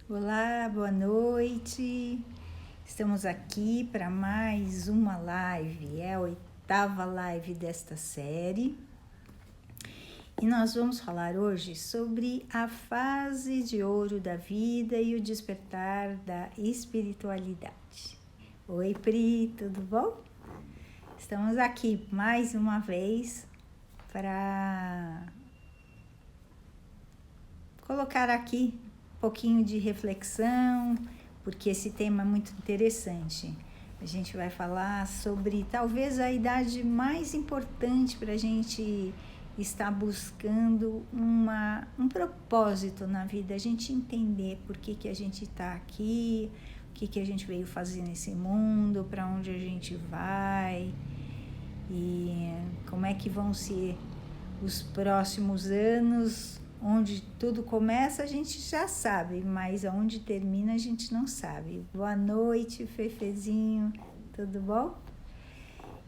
Olá, boa noite. Estamos aqui para mais uma live, é a 8ª live desta série. E nós vamos falar hoje sobre a fase de ouro da vida e o despertar da espiritualidade. Oi, Pri, tudo bom? Estamos aqui mais uma vez para colocar aqui um pouquinho de reflexão, porque esse tema é muito interessante. A gente vai falar sobre talvez a idade mais importante para a gente estar buscando um propósito na vida, a gente entender por que a gente está aqui, o que a gente veio fazer nesse mundo, para onde a gente vai e como é que vão ser os próximos anos. Onde tudo começa a gente já sabe, mas onde termina a gente não sabe. Boa noite, Fefezinho, tudo bom?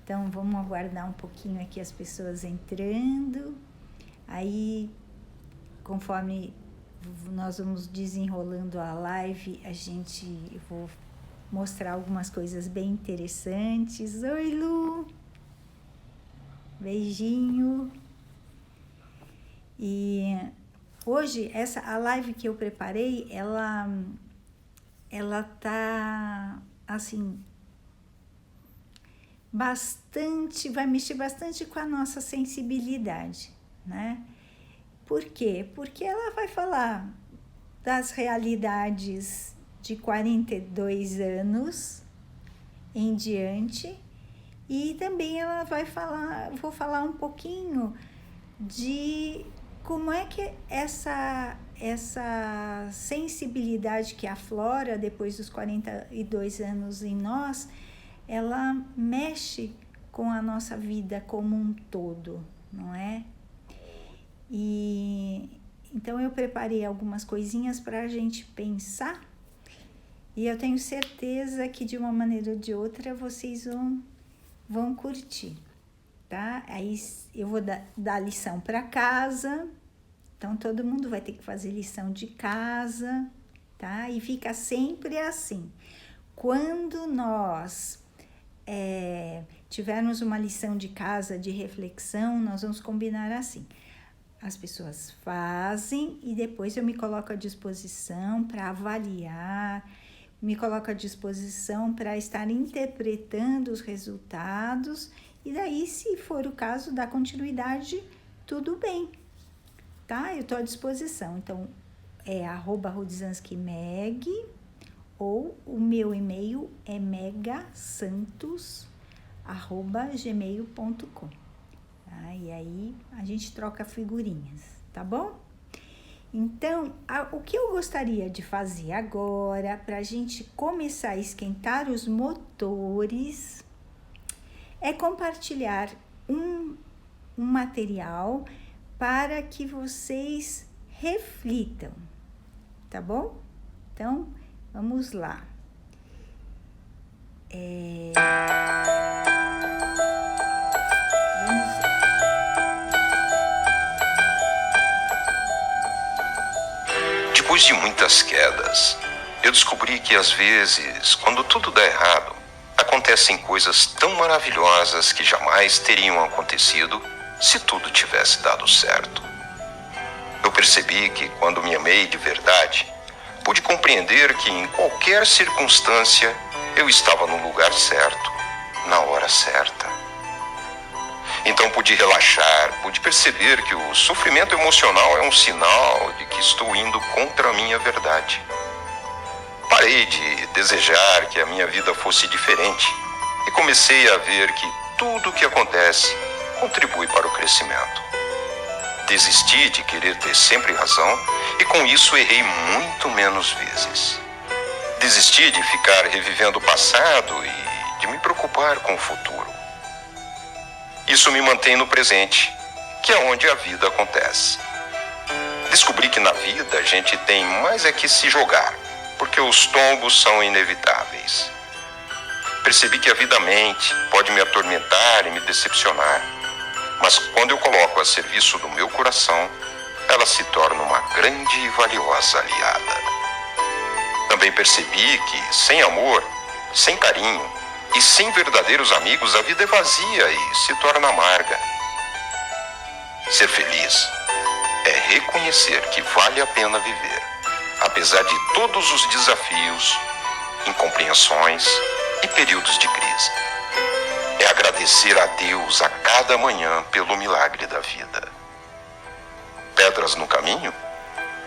Então vamos aguardar um pouquinho aqui as pessoas entrando. Aí, conforme nós vamos desenrolando a live, eu vou mostrar algumas coisas bem interessantes. Oi, Lu! Beijinho! E hoje, a live que eu preparei, ela tá, assim, vai mexer bastante com a nossa sensibilidade, né? Por quê? Porque ela vai falar das realidades de 42 anos em diante e também vou falar um pouquinho de como é que essa sensibilidade que aflora depois dos 42 anos em nós, ela mexe com a nossa vida como um todo, não é? E então eu preparei algumas coisinhas para a gente pensar e eu tenho certeza que de uma maneira ou de outra vocês vão curtir. Tá? Aí eu vou dar lição para casa, então todo mundo vai ter que fazer lição de casa, tá? E fica sempre assim. Quando nós tivermos uma lição de casa, de reflexão, nós vamos combinar assim. As pessoas fazem e depois eu me coloco à disposição para avaliar, me coloco à disposição para estar interpretando os resultados. E daí, se for o caso, da continuidade, tudo bem, tá? Eu estou à disposição. Então, é @rudzanskimeg ou o meu e-mail é megasantos@gmail.com. Tá? E aí, a gente troca figurinhas, tá bom? Então, o que eu gostaria de fazer agora, para a gente começar a esquentar os motores, é compartilhar um material para que vocês reflitam, tá bom? Então, vamos lá. Depois de muitas quedas, eu descobri que às vezes, quando tudo dá errado, acontecem coisas tão maravilhosas que jamais teriam acontecido se tudo tivesse dado certo. Eu percebi que quando me amei de verdade, pude compreender que em qualquer circunstância eu estava no lugar certo, na hora certa. Então pude relaxar, pude perceber que o sofrimento emocional é um sinal de que estou indo contra a minha verdade. Parei de desejar que a minha vida fosse diferente e comecei a ver que tudo o que acontece contribui para o crescimento. Desisti de querer ter sempre razão e com isso errei muito menos vezes. Desisti de ficar revivendo o passado e de me preocupar com o futuro. Isso me mantém no presente, que é onde a vida acontece. Descobri que na vida a gente tem mais é que se jogar, porque os tombos são inevitáveis. Percebi que a vida mente, pode me atormentar e me decepcionar, mas quando eu coloco a serviço do meu coração, ela se torna uma grande e valiosa aliada. Também percebi que, sem amor, sem carinho e sem verdadeiros amigos, a vida é vazia e se torna amarga. Ser feliz é reconhecer que vale a pena viver, apesar de todos os desafios, incompreensões e períodos de crise. É agradecer a Deus a cada manhã pelo milagre da vida. Pedras no caminho?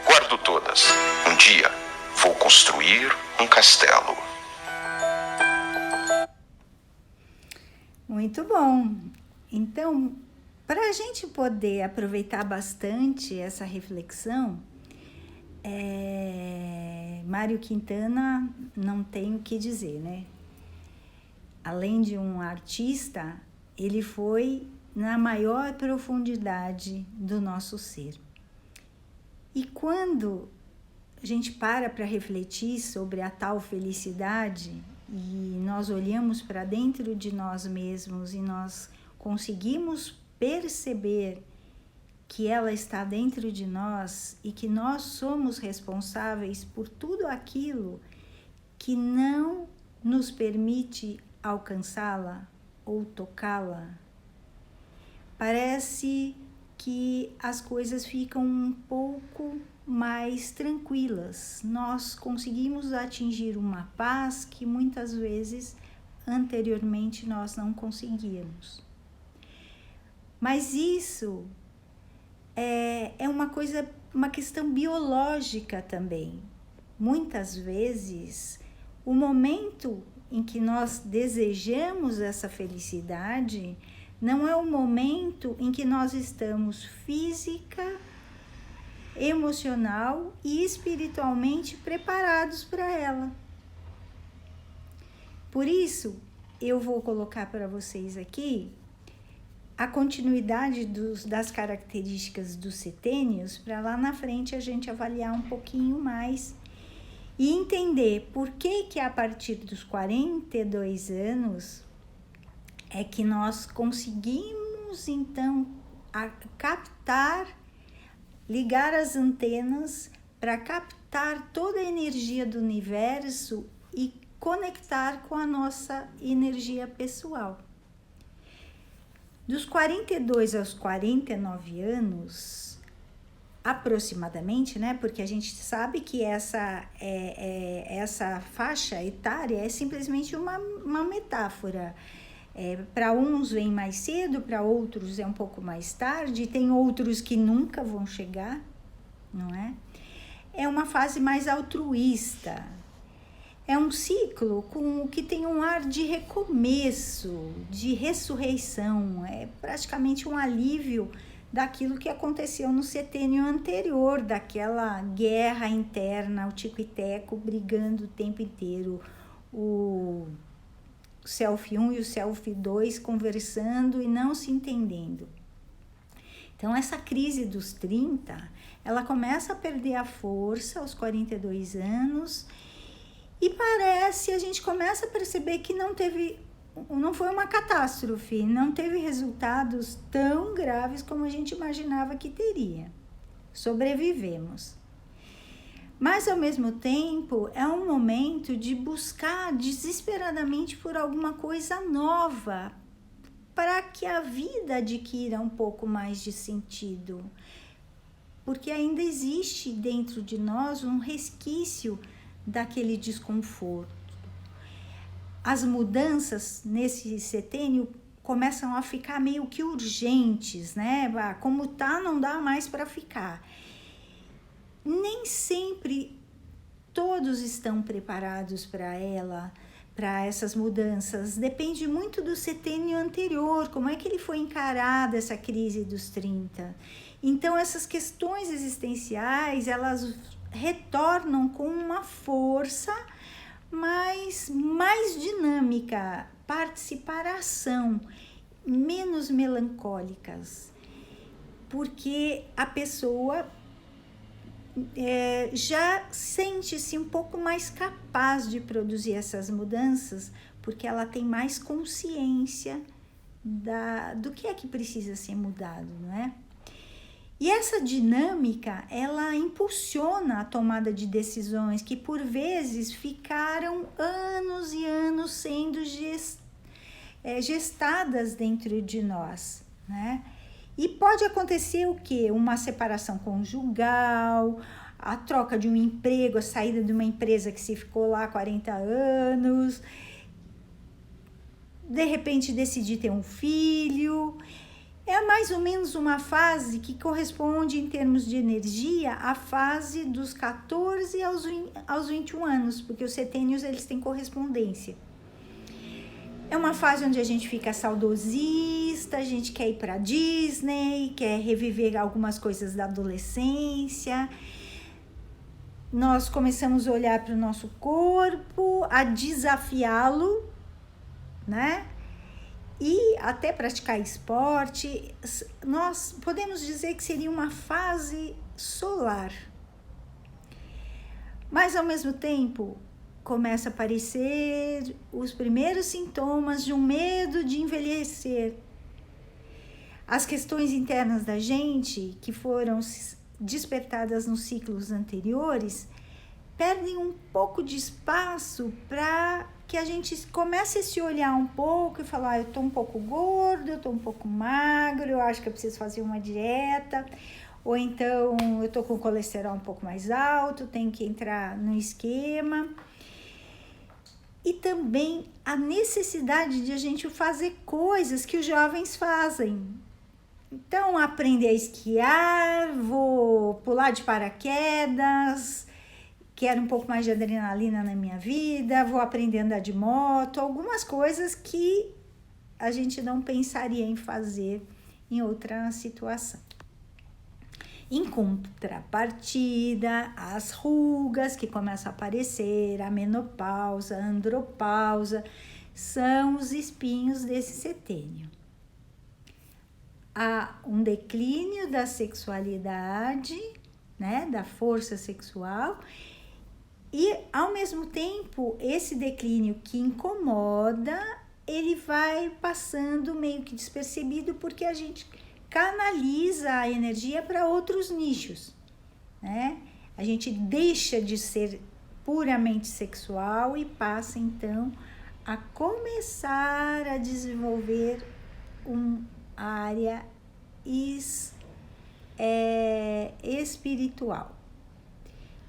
Guardo todas. Um dia vou construir um castelo. Muito bom. Então, para a gente poder aproveitar bastante essa reflexão, Mário Quintana não tem o que dizer, né? Além de um artista, ele foi na maior profundidade do nosso ser. E quando a gente para refletir sobre a tal felicidade e nós olhamos para dentro de nós mesmos e nós conseguimos perceber que ela está dentro de nós e que nós somos responsáveis por tudo aquilo que não nos permite alcançá-la ou tocá-la, parece que as coisas ficam um pouco mais tranquilas. Nós conseguimos atingir uma paz que muitas vezes anteriormente nós não conseguíamos. Mas isso é uma questão biológica também. Muitas vezes, o momento em que nós desejamos essa felicidade não é o momento em que nós estamos física, emocional e espiritualmente preparados para ela. Por isso, eu vou colocar para vocês aqui a continuidade das características dos setênios, para lá na frente a gente avaliar um pouquinho mais e entender por que a partir dos 42 anos é que nós conseguimos então ligar as antenas para captar toda a energia do universo e conectar com a nossa energia pessoal. Dos 42 aos 49 anos, aproximadamente, né? Porque a gente sabe que essa faixa etária é simplesmente uma metáfora. Para uns vem mais cedo, para outros é um pouco mais tarde, tem outros que nunca vão chegar, não é? É uma fase mais altruísta. É um ciclo que tem um ar de recomeço, de ressurreição. É praticamente um alívio daquilo que aconteceu no setênio anterior, daquela guerra interna, o tico e teco brigando o tempo inteiro, o Self 1 e o Self 2 conversando e não se entendendo. Então, essa crise dos 30, ela começa a perder a força aos 42 anos e a gente começa a perceber que não foi uma catástrofe, não teve resultados tão graves como a gente imaginava que teria. Sobrevivemos. Mas, ao mesmo tempo, é um momento de buscar desesperadamente por alguma coisa nova, para que a vida adquira um pouco mais de sentido. Porque ainda existe dentro de nós um resquício daquele desconforto. As mudanças nesse setênio começam a ficar meio que urgentes, né? Como tá, não dá mais para ficar. Nem sempre todos estão preparados para essas mudanças. Depende muito do setênio anterior, como é que ele foi encarado, essa crise dos 30. Então, essas questões existenciais, elas retornam com uma força mais dinâmica, participação, menos melancólicas, porque a pessoa já sente-se um pouco mais capaz de produzir essas mudanças, porque ela tem mais consciência do que é que precisa ser mudado, não é? E essa dinâmica, ela impulsiona a tomada de decisões que, por vezes, ficaram anos e anos sendo gestadas dentro de nós, né? E pode acontecer o quê? Uma separação conjugal, a troca de um emprego, a saída de uma empresa que se ficou lá 40 anos, de repente decidir ter um filho. É mais ou menos uma fase que corresponde, em termos de energia, à fase dos 14 aos 21 anos, porque os setênios eles têm correspondência. É uma fase onde a gente fica saudosista, a gente quer ir para Disney, quer reviver algumas coisas da adolescência. Nós começamos a olhar para o nosso corpo, a desafiá-lo, né? E até praticar esporte. Nós podemos dizer que seria uma fase solar. Mas, ao mesmo tempo, começa a aparecer os primeiros sintomas de um medo de envelhecer. As questões internas da gente, que foram despertadas nos ciclos anteriores, perdem um pouco de espaço para que a gente comece a se olhar um pouco e falar, eu estou um pouco gordo, eu estou um pouco magro, eu acho que eu preciso fazer uma dieta, ou então eu estou com o colesterol um pouco mais alto, tenho que entrar no esquema. E também a necessidade de a gente fazer coisas que os jovens fazem. Então, aprender a esquiar, vou pular de paraquedas, quero um pouco mais de adrenalina na minha vida, vou aprender a andar de moto, algumas coisas que a gente não pensaria em fazer em outra situação. Em contrapartida, as rugas que começam a aparecer, a menopausa, a andropausa, são os espinhos desse setênio. Há um declínio da sexualidade, né, da força sexual, e ao mesmo tempo, esse declínio que incomoda, ele vai passando meio que despercebido, porque a gente canaliza a energia para outros nichos, né? A gente deixa de ser puramente sexual e passa então a começar a desenvolver uma área espiritual.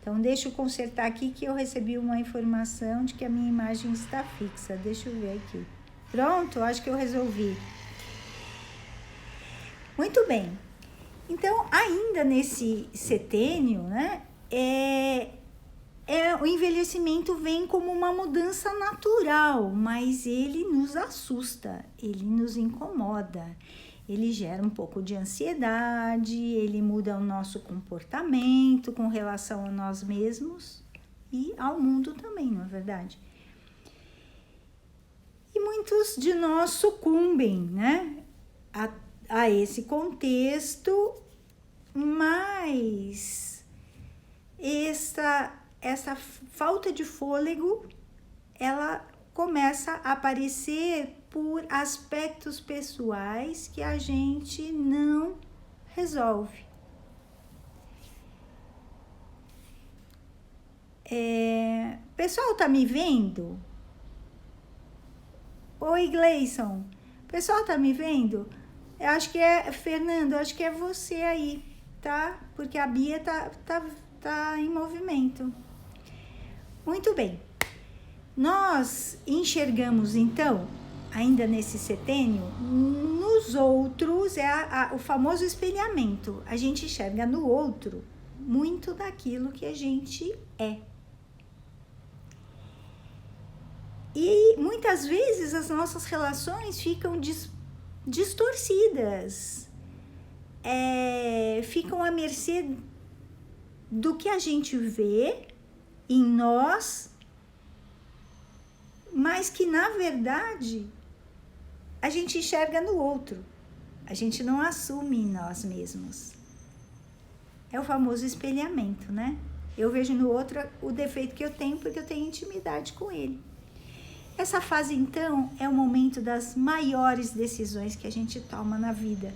Então, deixa eu consertar aqui que eu recebi uma informação de que a minha imagem está fixa. Deixa eu ver aqui. Pronto, acho que eu resolvi. Muito bem. Então, ainda nesse setênio, né, o envelhecimento vem como uma mudança natural, mas ele nos assusta, ele nos incomoda, ele gera um pouco de ansiedade, ele muda o nosso comportamento com relação a nós mesmos e ao mundo também, não é verdade? E muitos de nós sucumbem, né, a esse contexto, mas essa falta de fôlego, ela começa a aparecer por aspectos pessoais que a gente não resolve. Pessoal, tá me vendo? Oi, Gleison. Pessoal, tá me vendo? Eu acho que Fernando, acho que é você aí, tá? Porque a Bia tá em movimento. Muito bem. Nós enxergamos, então, ainda nesse setênio, nos outros, o famoso espelhamento. A gente enxerga no outro muito daquilo que a gente é. E muitas vezes as nossas relações ficam distorcidas, ficam à mercê do que a gente vê em nós, mas que, na verdade, a gente enxerga no outro. A gente não assume em nós mesmos. É o famoso espelhamento, né? Eu vejo no outro o defeito que eu tenho porque eu tenho intimidade com ele. Essa fase, então, é o momento das maiores decisões que a gente toma na vida.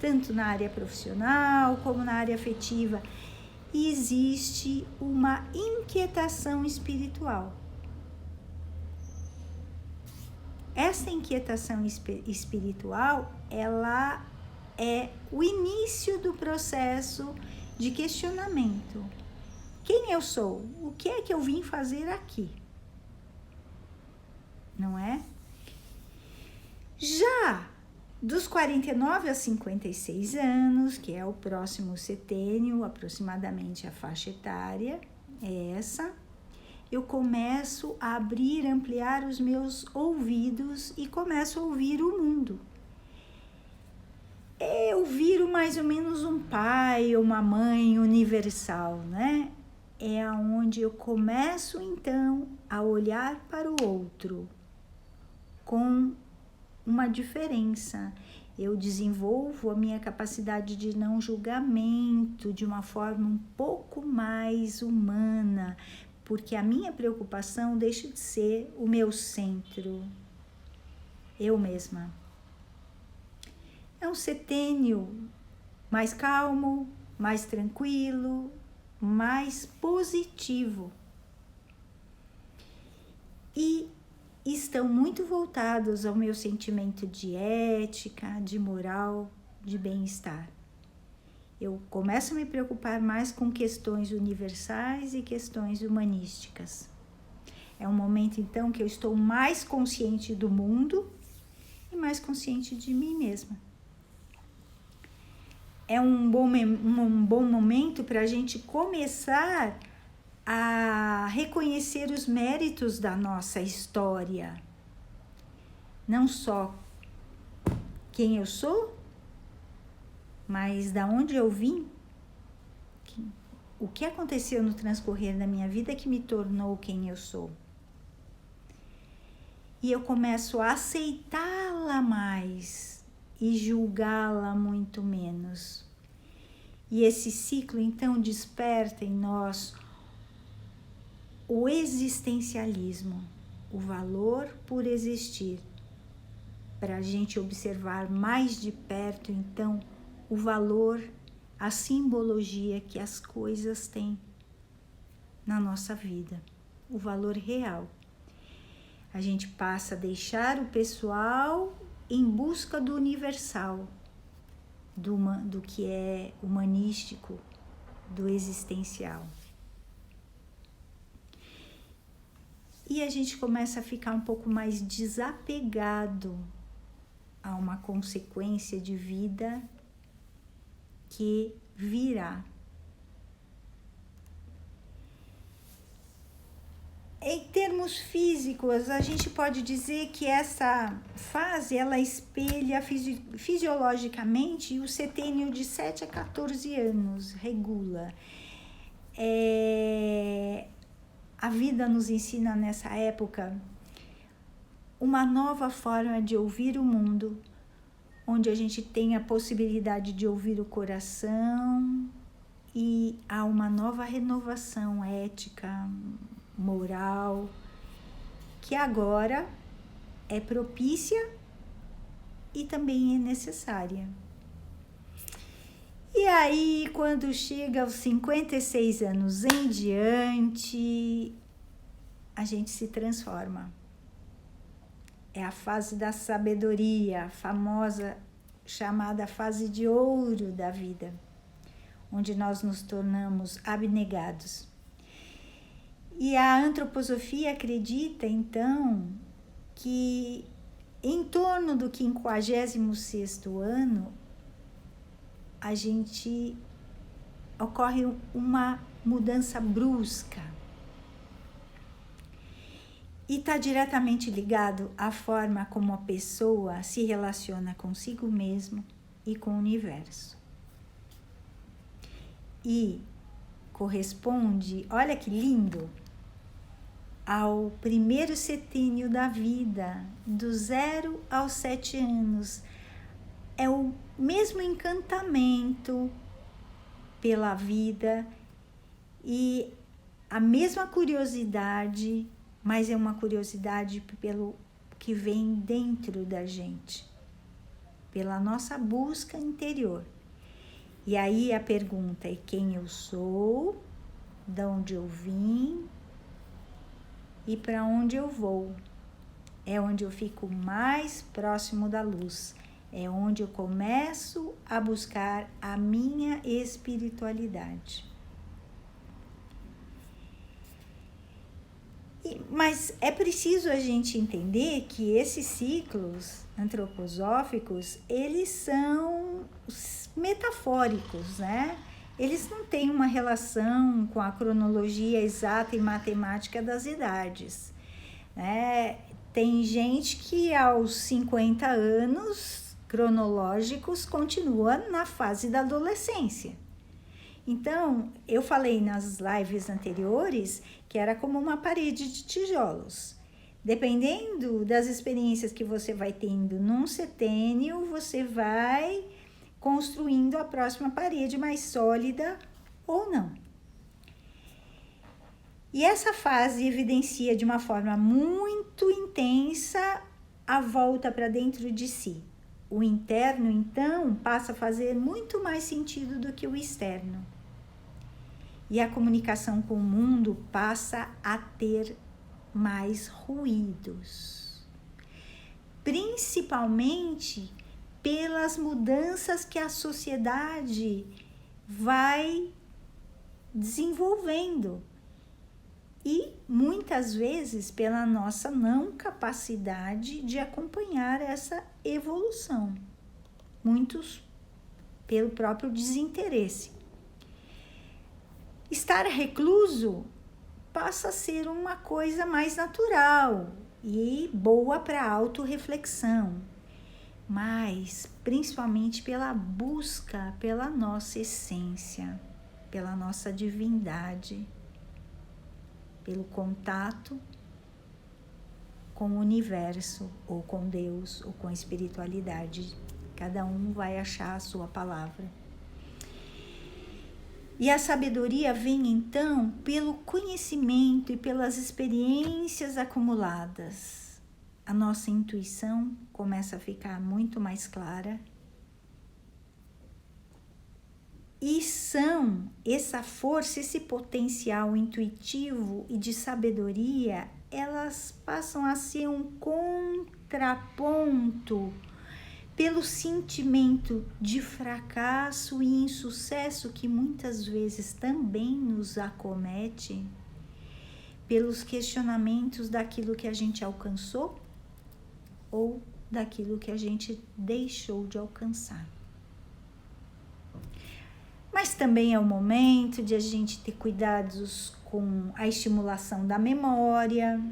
tanto na área profissional como na área afetiva. E existe uma inquietação espiritual. Essa inquietação espiritual, ela é o início do processo de questionamento. Quem eu sou? O que é que eu vim fazer aqui? Não é? Já dos 49 a 56 anos, que é o próximo setênio, aproximadamente a faixa etária, é essa, eu começo a abrir, ampliar os meus ouvidos e começo a ouvir o mundo. Eu viro mais ou menos um pai ou uma mãe universal, né? É onde eu começo, então, a olhar para o outro com uma diferença. Eu desenvolvo a minha capacidade de não julgamento de uma forma um pouco mais humana, porque a minha preocupação deixa de ser o meu centro, eu mesma. É um setênio mais calmo, mais tranquilo, mais positivo. E estão muito voltados ao meu sentimento de ética, de moral, de bem-estar. Eu começo a me preocupar mais com questões universais e questões humanísticas. É um momento, então, que eu estou mais consciente do mundo e mais consciente de mim mesma. É um bom momento para a gente começar a reconhecer os méritos da nossa história. Não só quem eu sou, mas da onde eu vim. O que aconteceu no transcorrer da minha vida que me tornou quem eu sou. E eu começo a aceitá-la mais e julgá-la muito menos. E esse ciclo, então, desperta em nós o existencialismo, o valor por existir, para a gente observar mais de perto, então, o valor, a simbologia que as coisas têm na nossa vida, o valor real. A gente passa a deixar o pessoal em busca do universal, do que é humanístico, do existencial. E a gente começa a ficar um pouco mais desapegado a uma consequência de vida que virá. Em termos físicos, a gente pode dizer que essa fase, ela espelha fisiologicamente o setênio de 7 a 14 anos, regula. A vida nos ensina nessa época uma nova forma de ouvir o mundo, onde a gente tem a possibilidade de ouvir o coração e há uma nova renovação ética, moral, que agora é propícia e também é necessária. E aí, quando chega aos 56 anos em diante, a gente se transforma. É a fase da sabedoria, a famosa chamada fase de ouro da vida, onde nós nos tornamos abnegados. E a antroposofia acredita, então, que em torno do 56º ano, ocorre uma mudança brusca. E está diretamente ligado à forma como a pessoa se relaciona consigo mesmo e com o universo. E corresponde, olha que lindo, ao primeiro setênio da vida, do 0 aos 7 anos. É o mesmo encantamento pela vida e a mesma curiosidade, mas é uma curiosidade pelo que vem dentro da gente. pela nossa busca interior. E aí a pergunta é quem eu sou, de onde eu vim e para onde eu vou. É onde eu fico mais próximo da luz. É onde eu começo a buscar a minha espiritualidade. Mas é preciso a gente entender que esses ciclos antroposóficos, eles são metafóricos, né? Eles não têm uma relação com a cronologia exata e matemática das idades, né? Tem gente que aos 50 anos cronológicos continua na fase da adolescência. Então, eu falei nas lives anteriores que era como uma parede de tijolos. Dependendo das experiências que você vai tendo num setênio, você vai construindo a próxima parede mais sólida ou não. E essa fase evidencia de uma forma muito intensa a volta para dentro de si. O interno, então, passa a fazer muito mais sentido do que o externo. E a comunicação com o mundo passa a ter mais ruídos. Principalmente pelas mudanças que a sociedade vai desenvolvendo. E muitas vezes pela nossa não capacidade de acompanhar essa evolução. Muitos pelo próprio desinteresse. Estar recluso passa a ser uma coisa mais natural e boa para a autorreflexão, mas principalmente pela busca pela nossa essência, pela nossa divindade, pelo contato com o universo, ou com Deus, ou com a espiritualidade. Cada um vai achar a sua palavra. E a sabedoria vem então pelo conhecimento e pelas experiências acumuladas. A nossa intuição começa a ficar muito mais clara. E essa força, esse potencial intuitivo e de sabedoria, elas passam a ser um contraponto pelo sentimento de fracasso e insucesso que muitas vezes também nos acomete, pelos questionamentos daquilo que a gente alcançou ou daquilo que a gente deixou de alcançar. Mas também é o momento de a gente ter cuidados com a estimulação da memória,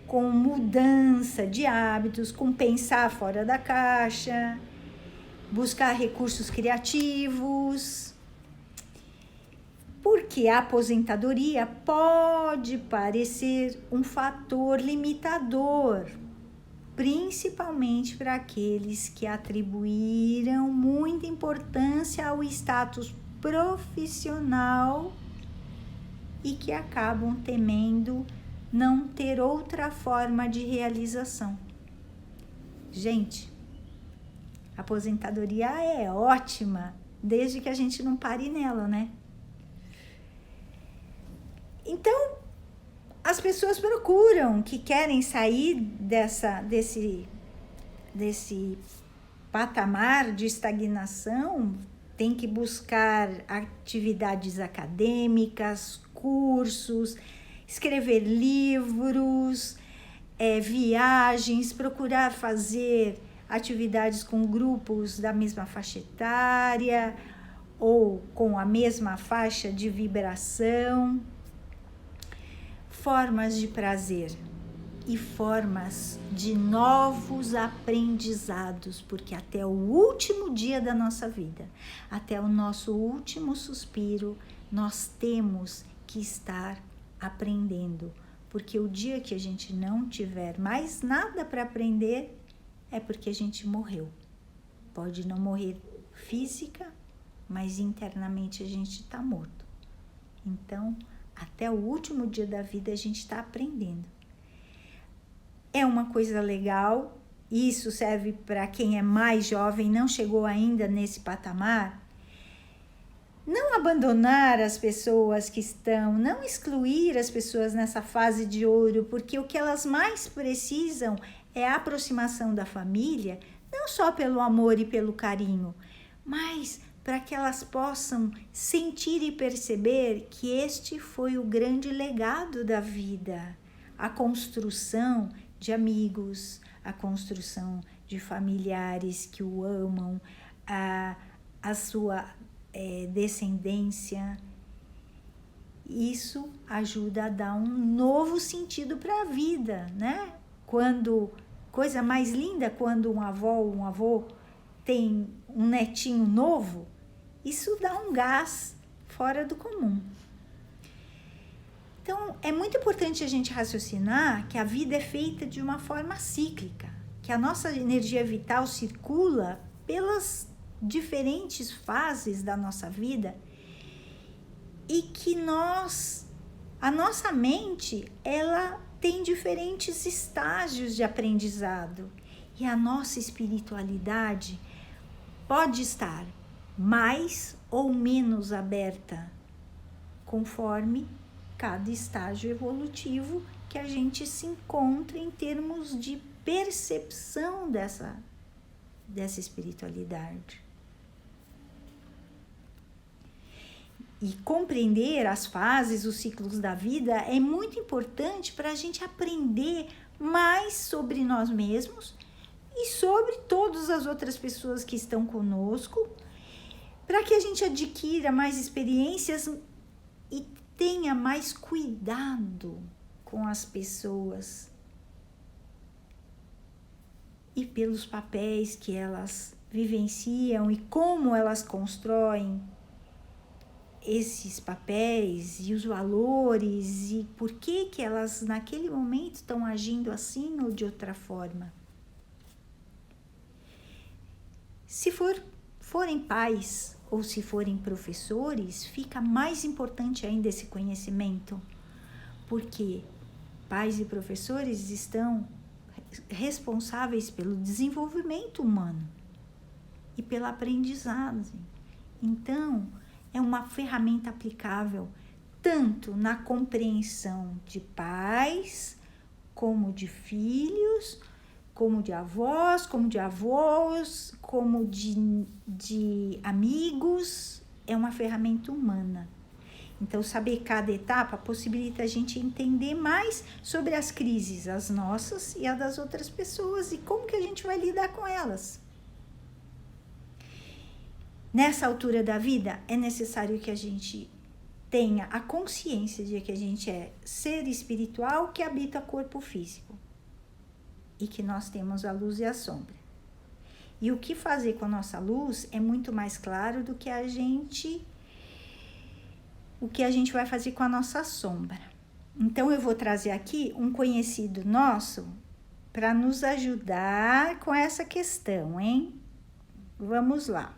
com mudança de hábitos, com pensar fora da caixa, buscar recursos criativos, porque a aposentadoria pode parecer um fator limitador, principalmente para aqueles que atribuíram muita importância ao status profissional e que acabam temendo não ter outra forma de realização. Gente, a aposentadoria é ótima, desde que a gente não pare nela, né? Então, as pessoas procuram, que querem sair desse patamar de estagnação, tem que buscar atividades acadêmicas, cursos, escrever livros, viagens, procurar fazer atividades com grupos da mesma faixa etária ou com a mesma faixa de vibração. Formas de prazer e formas de novos aprendizados, porque até o último dia da nossa vida, até o nosso último suspiro, nós temos que estar aprendendo, porque o dia que a gente não tiver mais nada para aprender é porque a gente morreu. Pode não morrer física, mas internamente a gente está morto. Então, até o último dia da vida a gente está aprendendo. É uma coisa legal isso serve para quem é mais jovem, não chegou ainda nesse patamar, não abandonar as pessoas que estão, não excluir as pessoas nessa fase de ouro, porque o que elas mais precisam é a aproximação da família, não só pelo amor e pelo carinho, mas para que elas possam sentir e perceber que este foi o grande legado da vida, a construção de amigos, a construção de familiares que o amam, a sua descendência. Isso ajuda a dar um novo sentido para a vida, né? Coisa mais linda quando um avó ou um avô tem um netinho novo, isso dá um gás fora do comum. Então, é muito importante a gente raciocinar que a vida é feita de uma forma cíclica, que a nossa energia vital circula pelas diferentes fases da nossa vida e que a nossa mente, ela tem diferentes estágios de aprendizado e a nossa espiritualidade pode estar mais ou menos aberta conforme cada estágio evolutivo que a gente se encontra em termos de percepção dessa espiritualidade. E compreender as fases, os ciclos da vida é muito importante para a gente aprender mais sobre nós mesmos e sobre todas as outras pessoas que estão conosco, para que a gente adquira mais experiências e tenha mais cuidado com as pessoas e pelos papéis que elas vivenciam e como elas constroem esses papéis e os valores e por que elas naquele momento estão agindo assim ou de outra forma. Se forem pais ou se forem professores, fica mais importante ainda esse conhecimento, porque pais e professores estão responsáveis pelo desenvolvimento humano e pela aprendizagem. Então, é uma ferramenta aplicável tanto na compreensão de pais, como de filhos, como de avós, como de avós, como de amigos. É uma ferramenta humana. Então, saber cada etapa possibilita a gente entender mais sobre as crises, as nossas e as das outras pessoas, e como que a gente vai lidar com elas. Nessa altura da vida, é necessário que a gente tenha a consciência de que a gente é ser espiritual que habita corpo físico e que nós temos a luz e a sombra. E o que fazer com a nossa luz é muito mais claro do que o que a gente vai fazer com a nossa sombra. Então, eu vou trazer aqui um conhecido nosso para nos ajudar com essa questão, hein? Vamos lá.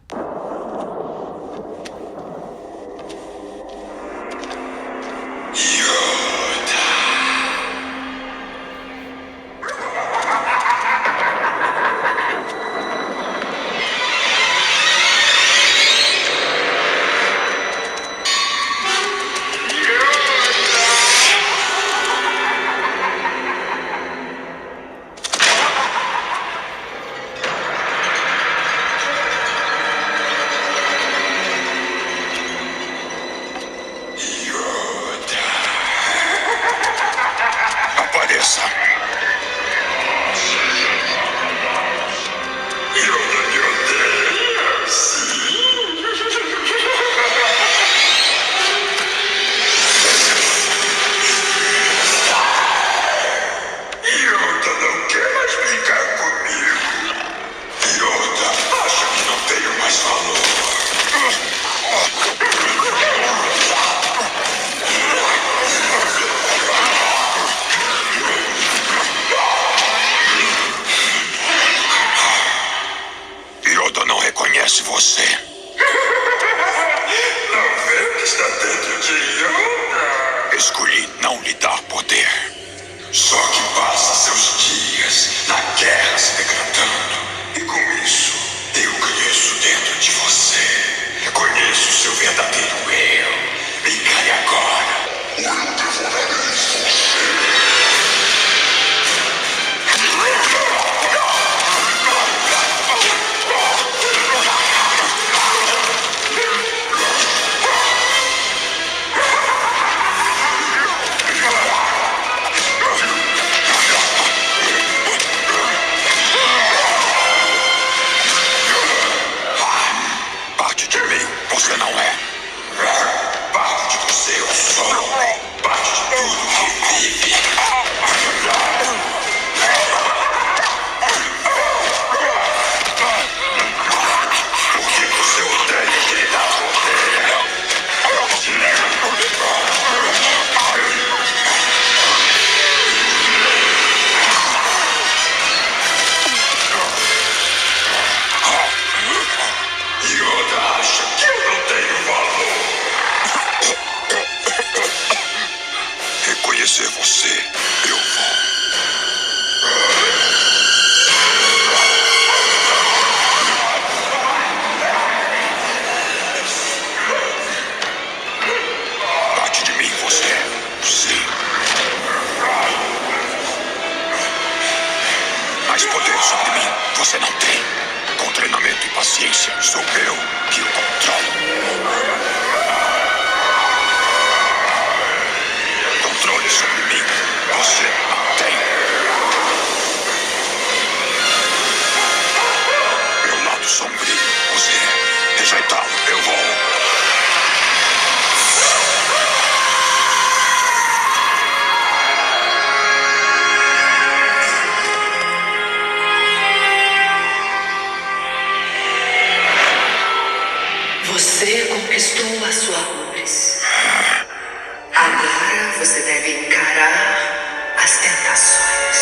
Só que passa seus dias na guerra se degradando. E com isso, eu conheço dentro de você. Conheço seu verdadeiro eu. Encare agora. Ou eu devorarei você. Parte de mim, você não é. Parte de você eu sou. Parte de tudo que vive. O que você odeia? Yoda acha que eu não tenho valor. Reconhecer você, eu vou. Parte de mim, você. Sim. Mais poder sobre mim, você não tem. Com treinamento e paciência, sou eu que o controlo. Controle sobre mim, você não tem. Meu lado sombrio, você rejeitá-lo, eu vou. Você conquistou a sua rubris. Agora você deve encarar as tentações.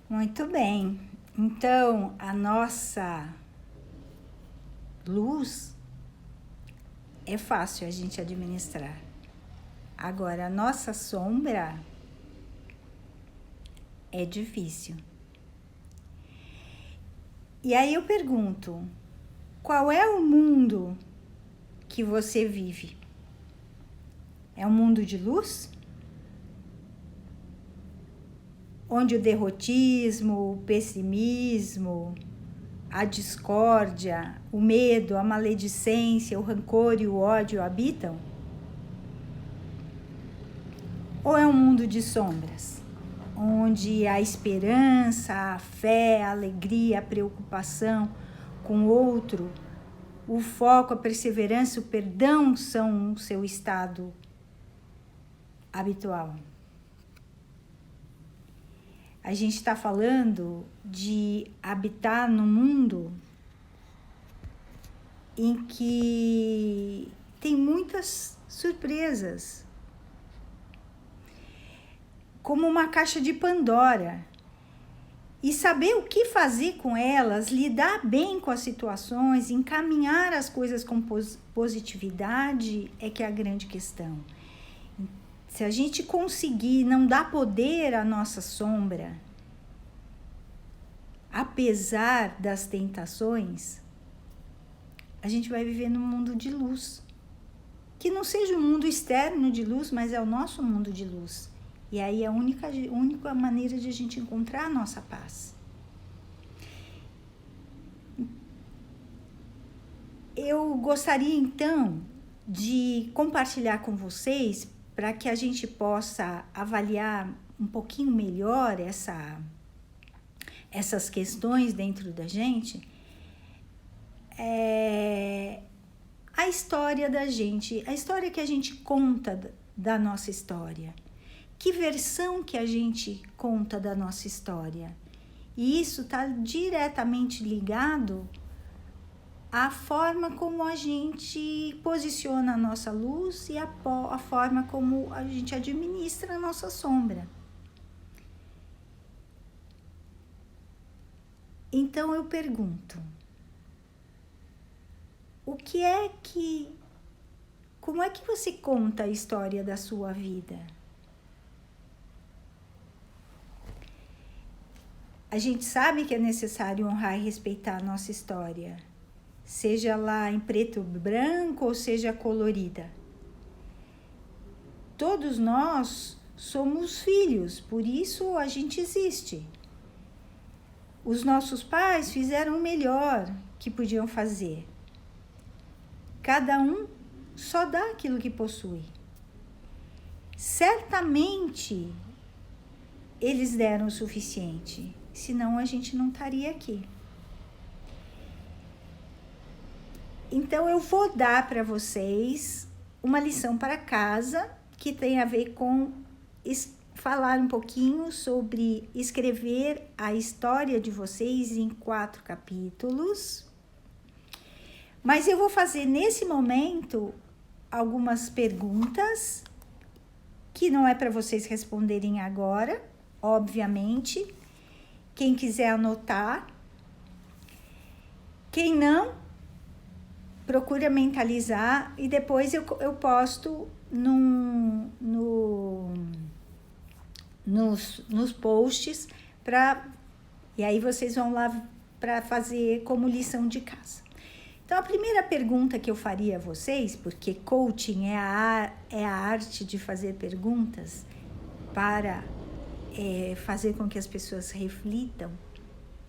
Muito bem. Então, a nossa luz é fácil a gente administrar. Agora, a nossa sombra é difícil. E aí eu pergunto, qual é o mundo que você vive? É um mundo de luz? Onde o derrotismo, o pessimismo, a discórdia, o medo, a maledicência, o rancor e o ódio habitam? Ou é um mundo de sombras? Onde a esperança, a fé, a alegria, a preocupação com o outro, o foco, a perseverança, o perdão são o seu estado habitual. A gente está falando de habitar num mundo em que tem muitas surpresas, como uma caixa de Pandora. E saber o que fazer com elas, lidar bem com as situações, encaminhar as coisas com positividade é que é a grande questão. Se a gente conseguir não dar poder à nossa sombra, apesar das tentações, a gente vai viver num mundo de luz. Que não seja um mundo externo de luz, mas é o nosso mundo de luz. E aí é a única maneira de a gente encontrar a nossa paz. Eu gostaria então de compartilhar com vocês, para que a gente possa avaliar um pouquinho melhor essas questões dentro da gente, a história da gente, a história que a gente conta da nossa história. Que versão que a gente conta da nossa história? E isso está diretamente ligado à forma como a gente posiciona a nossa luz e a forma como a gente administra a nossa sombra. Então eu pergunto, o que é que como é que você conta a história da sua vida? A gente sabe que é necessário honrar e respeitar a nossa história, seja lá em preto e branco ou seja colorida. Todos nós somos filhos, por isso a gente existe. Os nossos pais fizeram o melhor que podiam fazer. Cada um só dá aquilo que possui. Certamente eles deram o suficiente, senão a gente não estaria aqui. Então eu vou dar para vocês uma lição para casa que tem a ver com falar um pouquinho sobre escrever a história de vocês em 4 capítulos. Mas eu vou fazer nesse momento algumas perguntas que não é para vocês responderem agora, obviamente. Quem quiser anotar. Quem não, procura mentalizar e depois eu posto nos posts e aí vocês vão lá para fazer como lição de casa. Então, a primeira pergunta que eu faria a vocês, porque coaching é a arte de fazer perguntas para fazer com que as pessoas reflitam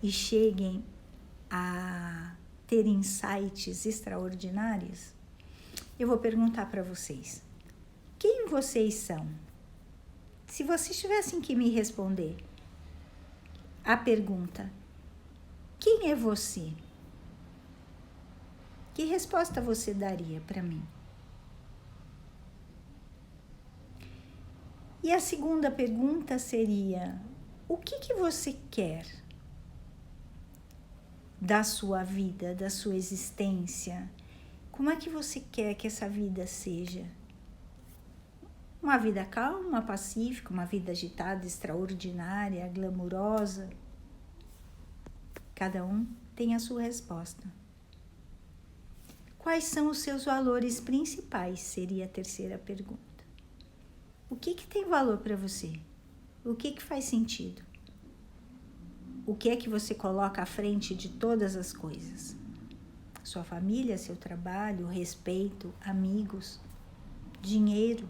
e cheguem a ter insights extraordinários, eu vou perguntar para vocês: quem vocês são? Se vocês tivessem que me responder a pergunta, quem é você? Que resposta você daria para mim? E a segunda pergunta seria: o que você quer da sua vida, da sua existência? Como é que você quer que essa vida seja? Uma vida calma, pacífica, uma vida agitada, extraordinária, glamurosa? Cada um tem a sua resposta. Quais são os seus valores principais? Seria a terceira pergunta. O que tem valor para você? O que faz sentido? O que é que você coloca à frente de todas as coisas? Sua família, seu trabalho, respeito, amigos, dinheiro,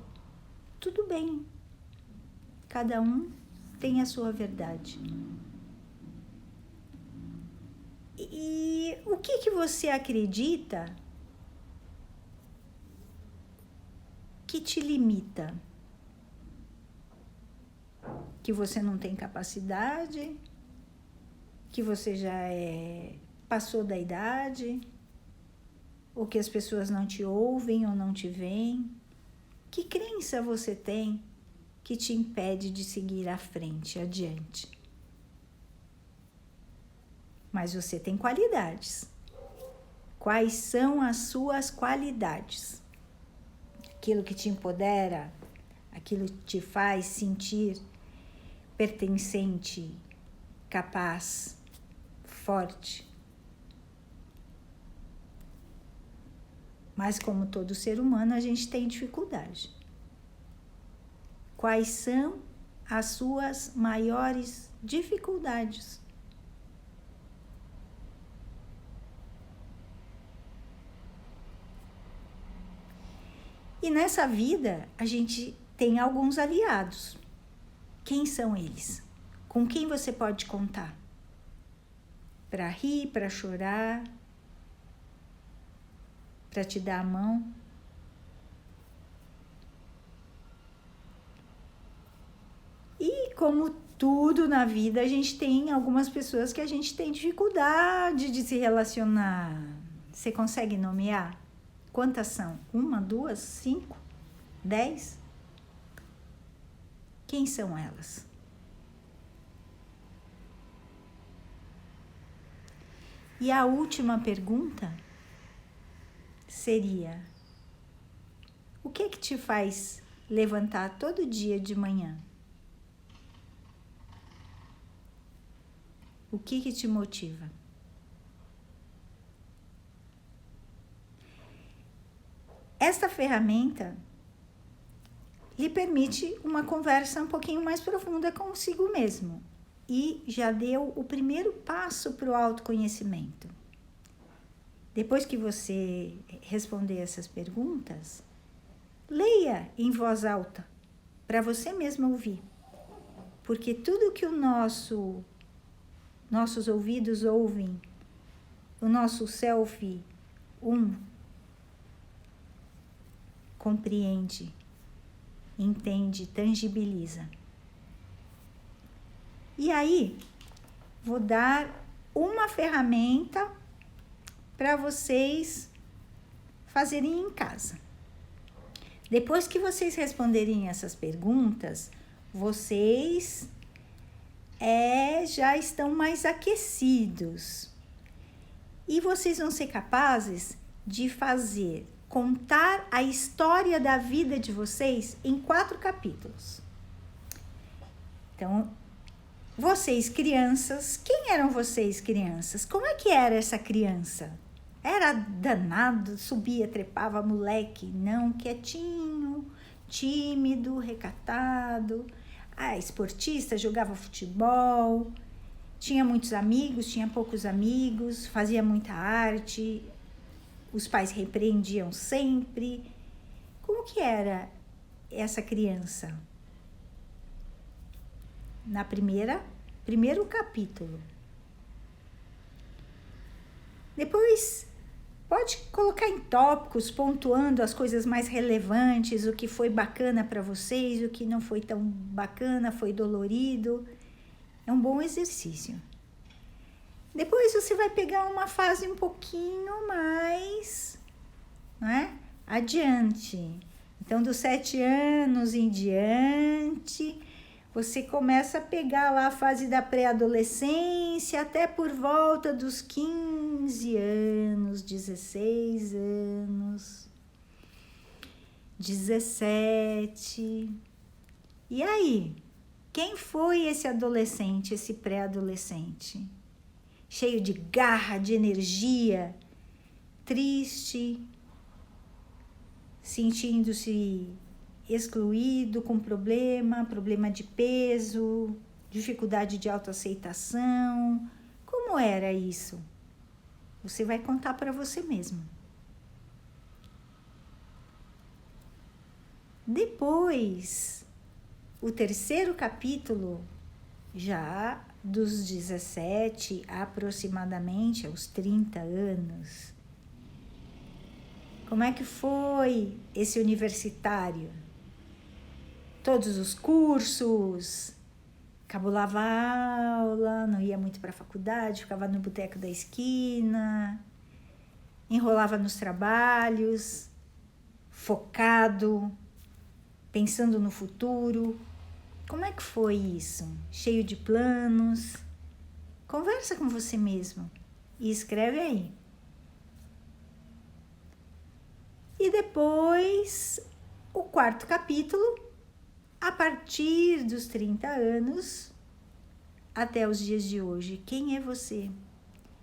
tudo bem. Cada um tem a sua verdade. E o que você acredita que te limita? Que você não tem capacidade? Que você já passou da idade? Ou que as pessoas não te ouvem ou não te veem? Que crença você tem que te impede de seguir à frente, adiante? Mas você tem qualidades. Quais são as suas qualidades? Aquilo que te empodera, aquilo que te faz sentir pertencente, capaz, forte. Mas como todo ser humano, a gente tem dificuldade. Quais são as suas maiores dificuldades? E nessa vida, a gente tem alguns aliados. Quem são eles? Com quem você pode contar? Para rir, para chorar, para te dar a mão. E como tudo na vida, a gente tem algumas pessoas que a gente tem dificuldade de se relacionar. Você consegue nomear? Quantas são? 1, 2, 5, 10? Quem são elas? E a última pergunta seria: o que te faz levantar todo dia de manhã? O que te motiva? esta ferramenta lhe permite uma conversa um pouquinho mais profunda consigo mesmo e já deu o primeiro passo para o autoconhecimento. Depois que você responder essas perguntas, leia em voz alta, para você mesmo ouvir. Porque tudo que nossos ouvidos ouvem, o nosso self compreende, entende, tangibiliza. E aí, vou dar uma ferramenta para vocês fazerem em casa. Depois que vocês responderem essas perguntas, vocês já estão mais aquecidos. E vocês vão ser capazes de contar a história da vida de vocês em 4 capítulos. Então, vocês crianças, quem eram vocês crianças? Como é que era essa criança? Era danado, subia, trepava, moleque? Não, quietinho, tímido, recatado, esportista, jogava futebol, tinha muitos amigos, tinha poucos amigos, fazia muita arte, os pais repreendiam sempre. Como que era essa criança? Na primeiro capítulo. Depois, pode colocar em tópicos, pontuando as coisas mais relevantes, o que foi bacana para vocês, o que não foi tão bacana, foi dolorido. É um bom exercício. Depois você vai pegar uma fase um pouquinho mais, adiante. Então, dos 7 anos em diante, você começa a pegar lá a fase da pré-adolescência até por volta dos 15 anos, 16 anos, 17. E aí? Quem foi esse adolescente, esse pré-adolescente? Cheio de garra, de energia, triste, sentindo-se excluído, com problema de peso, dificuldade de autoaceitação. Como era isso? Você vai contar para você mesmo. Depois, o 3º capítulo, já dos 17 aproximadamente aos 30 anos. Como é que foi esse universitário? Todos os cursos, cabulava a aula, não ia muito para a faculdade, ficava no boteco da esquina, enrolava nos trabalhos, focado, pensando no futuro. Como é que foi isso? Cheio de planos? Conversa com você mesmo e escreve aí. E depois, o 4º capítulo, a partir dos 30 anos até os dias de hoje. Quem é você?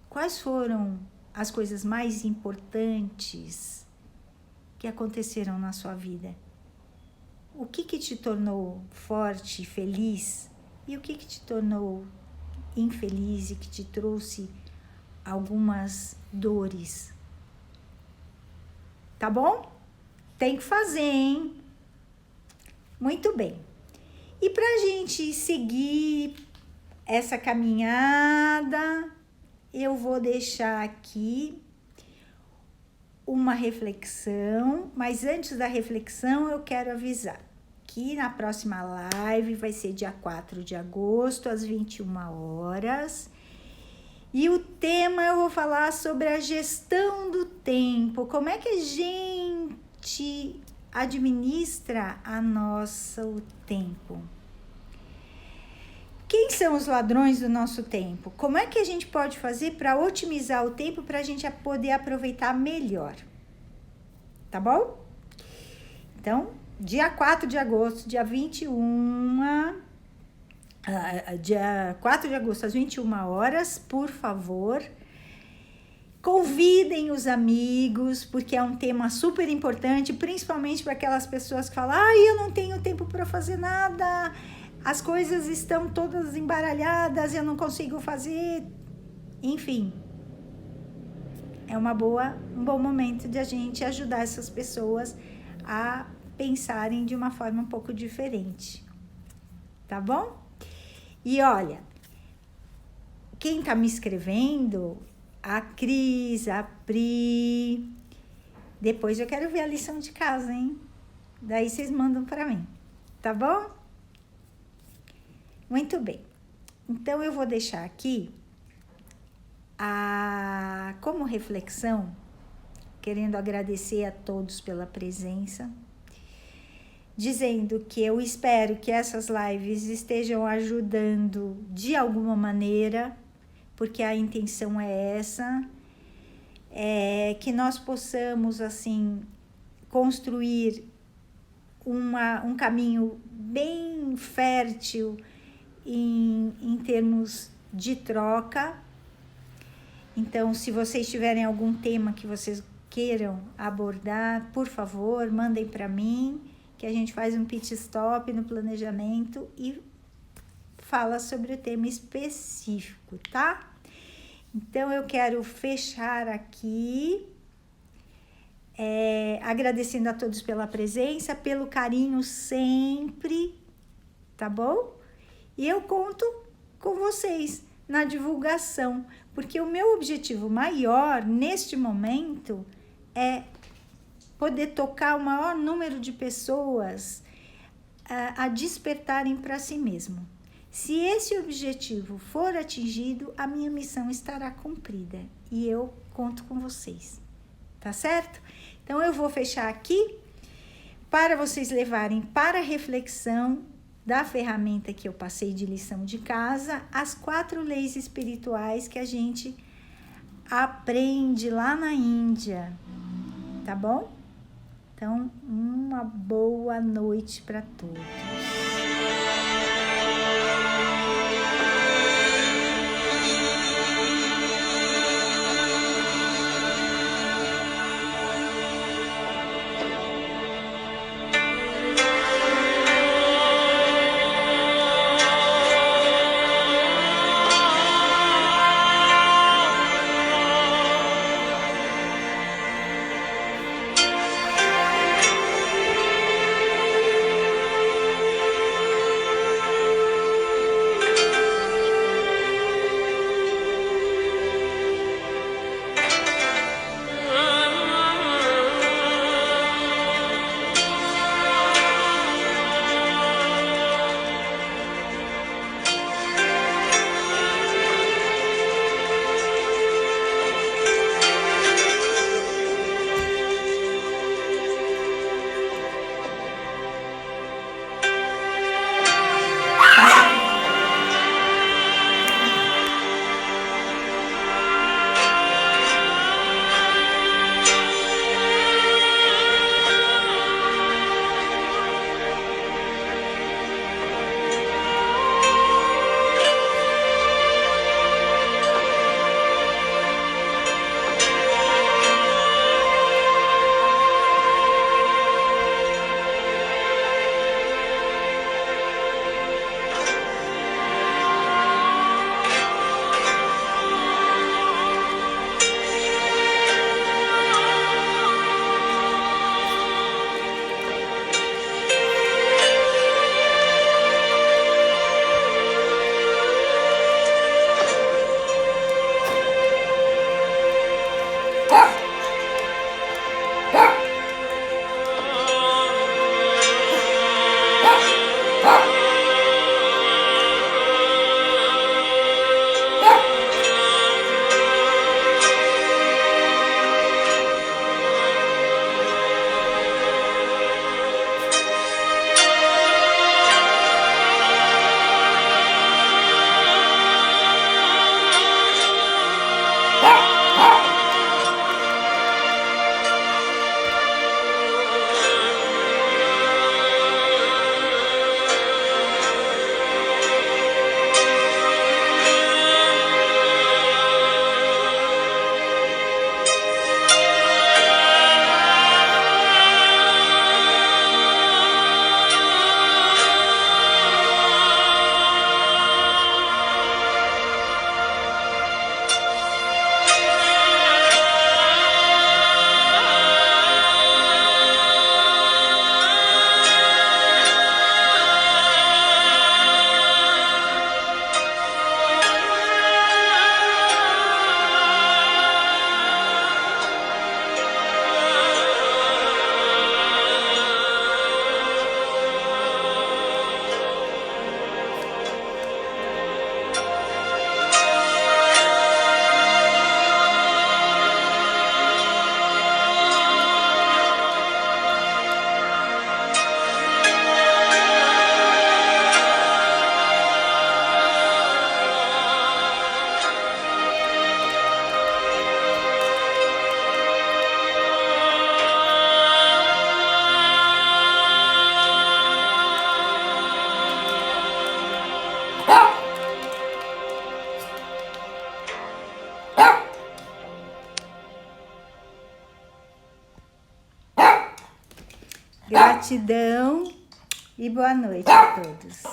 Quais foram as coisas mais importantes que aconteceram na sua vida? O que te tornou forte, feliz? E o que te tornou infeliz e que te trouxe algumas dores? Tá bom? Tem que fazer, hein? Muito bem. E pra gente seguir essa caminhada, eu vou deixar aqui uma reflexão, mas antes da reflexão eu quero avisar que na próxima live vai ser dia 4 de agosto, às 21 horas. E o tema eu vou falar sobre a gestão do tempo. Como é que a gente administra o tempo? Quem são os ladrões do nosso tempo? Como é que a gente pode fazer para otimizar o tempo para a gente poder aproveitar melhor? Tá bom? Então, dia 4 de agosto, dia 4 de agosto, às 21 horas, por favor, Convidem os amigos, porque é um tema super importante, principalmente para aquelas pessoas que falam: ai, eu não tenho tempo para fazer nada, as coisas estão todas embaralhadas, eu não consigo fazer. Enfim, é um bom momento de a gente ajudar essas pessoas a pensarem de uma forma um pouco diferente, tá bom? E olha, quem tá me escrevendo, a Cris, a Pri, depois eu quero ver a lição de casa, hein? Daí vocês mandam para mim, tá bom? Muito bem. Então eu vou deixar aqui como reflexão, querendo agradecer a todos pela presença, dizendo que eu espero que essas lives estejam ajudando de alguma maneira, porque a intenção é essa, que nós possamos, assim, construir um caminho bem fértil em termos de troca. Então, se vocês tiverem algum tema que vocês queiram abordar, por favor, mandem para mim, que a gente faz um pit stop no planejamento e fala sobre o tema específico, tá? Então, eu quero fechar aqui, agradecendo a todos pela presença, pelo carinho sempre, tá bom? E eu conto com vocês na divulgação, porque o meu objetivo maior neste momento é poder tocar o maior número de pessoas a despertarem para si mesmo. Se esse objetivo for atingido, a minha missão estará cumprida e eu conto com vocês, tá certo? Então eu vou fechar aqui para vocês levarem para reflexão da ferramenta que eu passei de lição de casa, as 4 leis espirituais que a gente aprende lá na Índia, tá bom? Então, uma boa noite para todos. Gratidão e boa noite a todos.